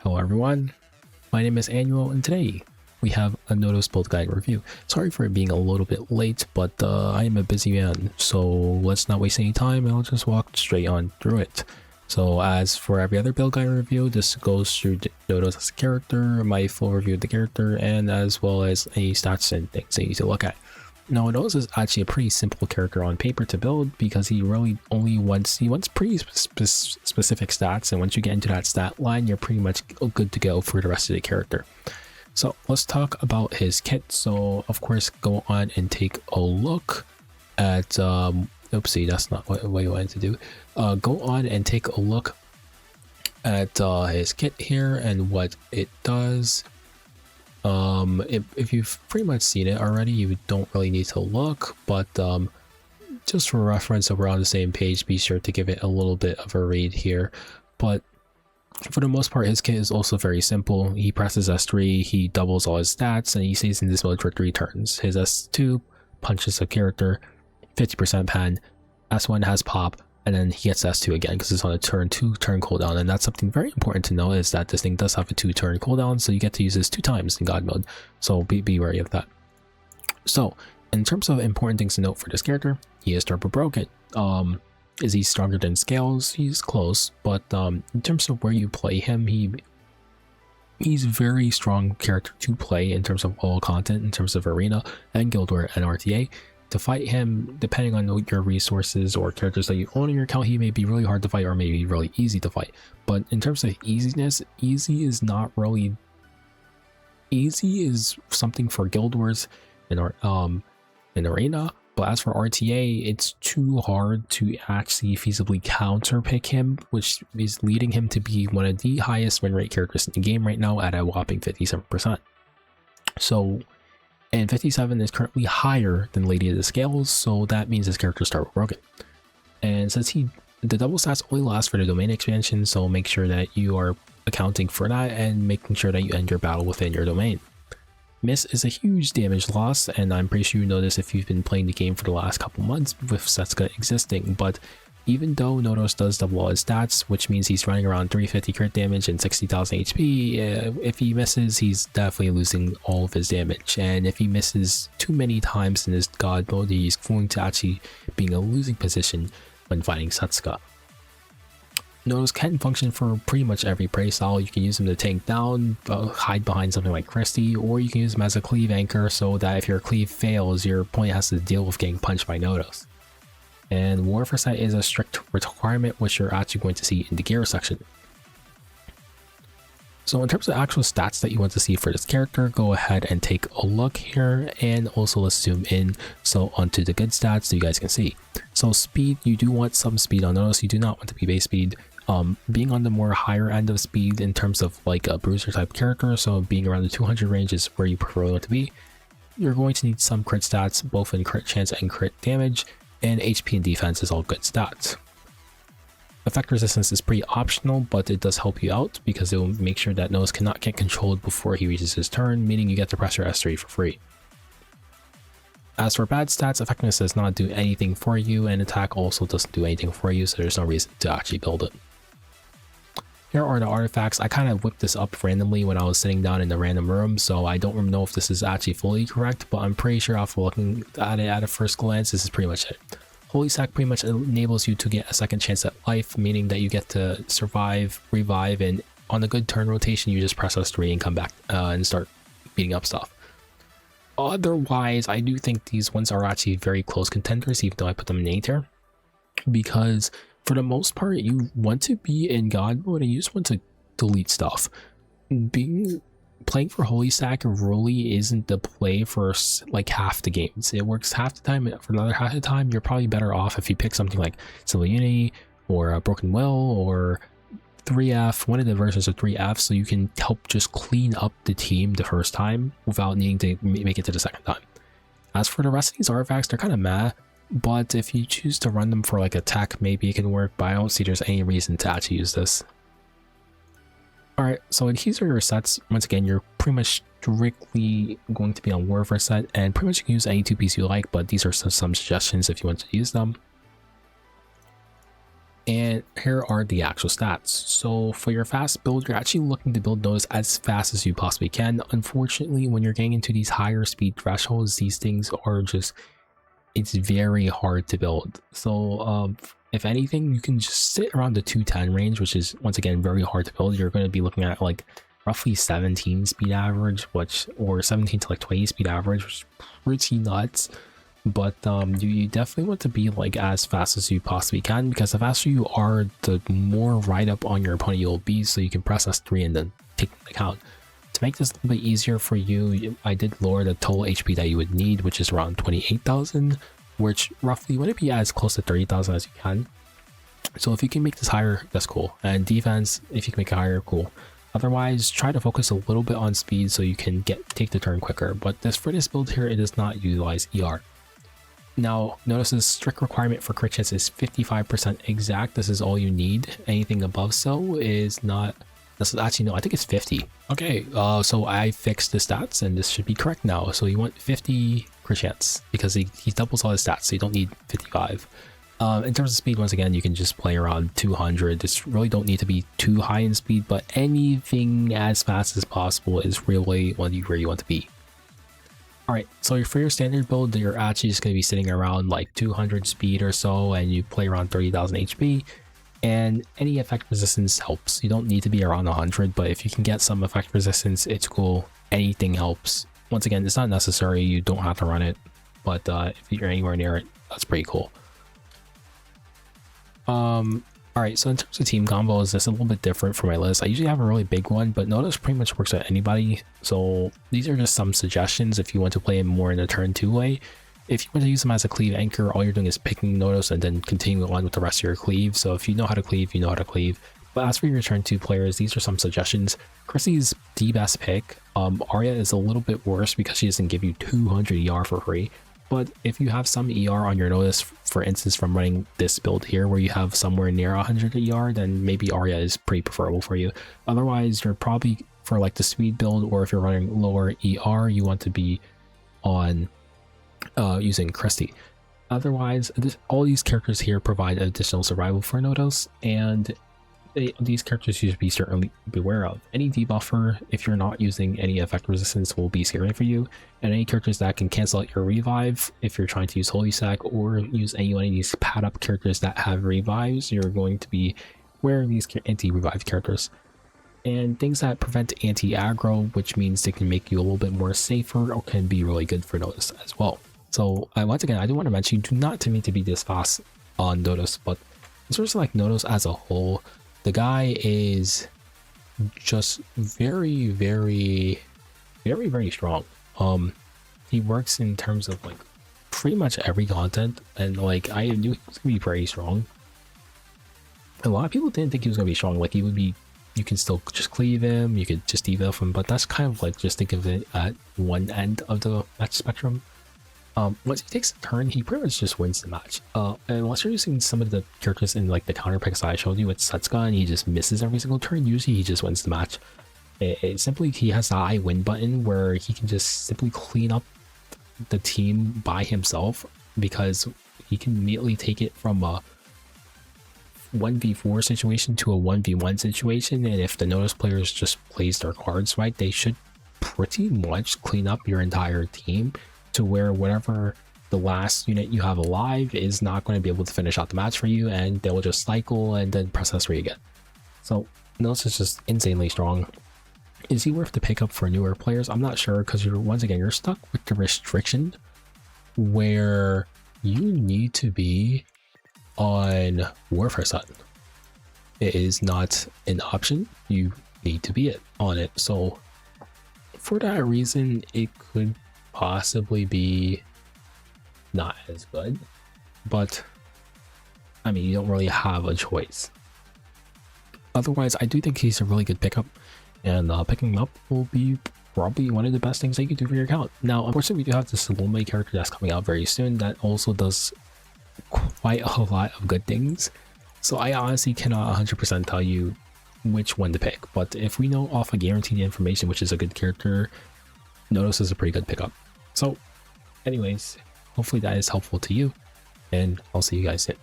Hello everyone, my name is Annual and today we have a Notos build guide review. Sorry for it being a little bit late, but I am a busy man, so let's not waste any time and I'll just walk straight on through it. So as for every other build guide review, this goes through Notos as a character, my full review of the character, and as well as any stats and things that you need to look at. Now, Notos is actually a pretty simple character on paper to build because he really only wants pretty specific stats, and once you get into that stat line, you're pretty much good to go for the rest of the character. So let's talk about his kit. So of course, go on and take a look at oopsie, that's not what you wanted to do. Go on and take a look at his kit here and what it does. If you've pretty much seen it already, you don't really need to look, but just for reference, so we're on the same page, be sure to give it a little bit of a read here. But for the most part, his kit is also very simple. He presses S3, he doubles all his stats, and he stays in this mode for 3 turns. His S2 punches a character, 50% pen, S1 has pop, and then he gets S2 again because it's on a 2 turn cooldown. And that's something very important to know, is that this thing does have a 2 turn cooldown, so you get to use this 2 times in God mode, so be wary of that. So in terms of important things to note for this character, he is turbo broken. Is he stronger than Scales? He's close, but in terms of where you play him, he's a very strong character to play in terms of all content, in terms of arena and guild war and RTA. To fight him, depending on your resources or characters that you own in your account, he may be really hard to fight or maybe really easy to fight. But in terms of easiness, easy is not really... Easy is something for guild wars in arena, but as for RTA, it's too hard to actually feasibly counter pick him, which is leading him to be one of the highest win rate characters in the game right now at a whopping 57%. So, and 57 is currently higher than Lady of the Scales, so that means his character starts broken. And since the double stats only last for the domain expansion, so make sure that you are accounting for that and making sure that you end your battle within your domain. Miss is a huge damage loss, and I'm pretty sure you know this if you've been playing the game for the last couple months with Setsuka existing, but even though Notos does double all his stats, which means he's running around 350 crit damage and 60,000 HP, if he misses, he's definitely losing all of his damage, and if he misses too many times in his God mode, he's going to actually be in a losing position when fighting Setsuka. Notos can function for pretty much every playstyle. You can use him to tank down, hide behind something like Christie, or you can use him as a cleave anchor so that if your cleave fails, your opponent has to deal with getting punched by Notos. And War Foresight is a strict requirement, which you're actually going to see in the gear section. So in terms of actual stats that you want to see for this character, go ahead and take a look here, and also let's zoom in so onto the good stats so you guys can see. So speed, you do want some speed on Notos, you do not want to be base speed. Being on the more higher end of speed in terms of like a bruiser type character, so being around the 200 range is where you prefer it to be. You're going to need some crit stats, both in crit chance and crit damage, and HP and defense is all good stats. Effect resistance is pretty optional, but it does help you out because it will make sure that Notos cannot get controlled before he reaches his turn, meaning you get to press your S3 for free. As for bad stats, effectiveness does not do anything for you, and attack also doesn't do anything for you, so there's no reason to actually build it. Here are the artifacts. I kind of whipped this up randomly when I was sitting down in a random room, so I don't know if this is actually fully correct, but I'm pretty sure after looking at it at a first glance, this is pretty much it. Holy Sack pretty much enables you to get a second chance at life, meaning that you get to survive, revive, and on a good turn rotation, you just press S3 and come back and start beating up stuff. Otherwise, I do think these ones are actually very close contenders, even though I put them in A tier, because for the most part, you want to be in God mode and you just want to delete stuff. Playing for Holy Stack really isn't the play for like half the games. It works half the time, for another half the time, you're probably better off if you pick something like Civil Unity or Broken Will or 3F, one of the versions of 3F, so you can help just clean up the team the first time without needing to make it to the second time. As for the rest of these artifacts, they're kind of meh. But if you choose to run them for like attack, maybe it can work, but I don't see there's any reason to actually use this. Alright, so these are your sets. Once again, you're pretty much strictly going to be on War Foresight, and pretty much you can use any 2 pieces you like, but these are some suggestions if you want to use them. And here are the actual stats. So for your fast build, you're actually looking to build Notos as fast as you possibly can. Unfortunately, when you're getting into these higher speed thresholds, these things are just, it's very hard to build. So if anything, you can just sit around the 210 range, which is once again very hard to build. You're going to be looking at like roughly 17 speed average, or 17 to like 20 speed average, which is pretty nuts. But you definitely want to be like as fast as you possibly can, because the faster you are, the more right up on your opponent you'll be, so you can press S3 and then take the count. To make this a little bit easier for you, I did lower the total HP that you would need, which is around 28,000, which roughly wouldn't be as close to 30,000 as you can. So if you can make this higher, that's cool. And defense, if you can make it higher, cool. Otherwise, try to focus a little bit on speed so you can take the turn quicker. But for this build here, it does not utilize ER. Now, notice this strict requirement for crit chance is 55% exact. This is all you need. Anything above so is not. This is actually, no, I think it's 50. Okay, so I fixed the stats and this should be correct now. So you want 50 crit chance because he doubles all his stats, so you don't need 55. In terms of speed, once again, you can just play around 200. This really don't need to be too high in speed, but anything as fast as possible is really where you want to be. Alright, so for your standard build, you're actually just going to be sitting around like 200 speed or so, and you play around 30,000 HP, and any effect resistance helps. You don't need to be around 100, but if you can get some effect resistance, it's cool. Anything helps. Once again, it's not necessary, you don't have to run it, but if you're anywhere near it, that's pretty cool. Alright, so in terms of team combos, this is a little bit different for my list. I usually have a really big one, but Notos pretty much works with anybody. So these are just some suggestions if you want to play him more in a turn 2 way. If you want to use him as a cleave anchor, all you're doing is picking Notos and then continuing on with the rest of your cleave. So if you know how to cleave, you know how to cleave. But as for your turn 2 players, these are some suggestions. Chrissy's the best pick. Arya is a little bit worse because she doesn't give you 200 ER for free. But if you have some ER on your Notos, for instance, from running this build here where you have somewhere near 100 ER, then maybe Arya is pretty preferable for you. Otherwise, you're probably, for like the speed build, or if you're running lower ER, you want to be on using Christy. Otherwise, all these characters here provide additional survival for Notos, and these characters you should be certainly beware of. Any debuffer, if you're not using any effect resistance, will be scary for you, and any characters that can cancel out your revive if you're trying to use Holy Sack, or use any one of these pad up characters that have revives, you're going to be wearing these anti-revive characters. And things that prevent anti-aggro, which means they can make you a little bit more safer, or can be really good for Notos as well. So once again, I do want to mention, do not to me to be this fast on Notos, but in terms of like Notos as a whole, the guy is just very, very, very, very strong. He works in terms of like pretty much every content, and like I knew he was gonna be pretty strong. A lot of people didn't think he was gonna be strong. Like he would be, you can still just cleave him, you could just debuff him, but that's kind of like, just think of it at one end of the match spectrum. Once he takes a turn, he pretty much just wins the match. Unless you're using some of the characters in like the counter picks I showed you with Setsuka and he just misses every single turn, usually he just wins the match. Simply, he has the I win button where he can just simply clean up the team by himself, because he can immediately take it from a 1v4 situation to a 1v1 situation, and if the Notos players just plays their cards right, they should pretty much clean up your entire team, to where whatever the last unit you have alive is not going to be able to finish out the match for you, and they will just cycle and then press S3 again. So Notos is just insanely strong. Is he worth the pickup for newer players? I'm not sure, because once again, you're stuck with the restriction where you need to be on Warfare Sun. It is not an option, you need to be on it. So for that reason, it could possibly be not as good, but I mean, you don't really have a choice. Otherwise, I do think he's a really good pickup, and picking him up will be probably one of the best things that you can do for your account. Now, unfortunately, we do have the Salome character that's coming out very soon that also does quite a lot of good things, so I honestly cannot 100% tell you which one to pick. But if we know off of guaranteed information which is a good character, Notos is a pretty good pickup. So anyways, hopefully that is helpful to you, and I'll see you guys soon.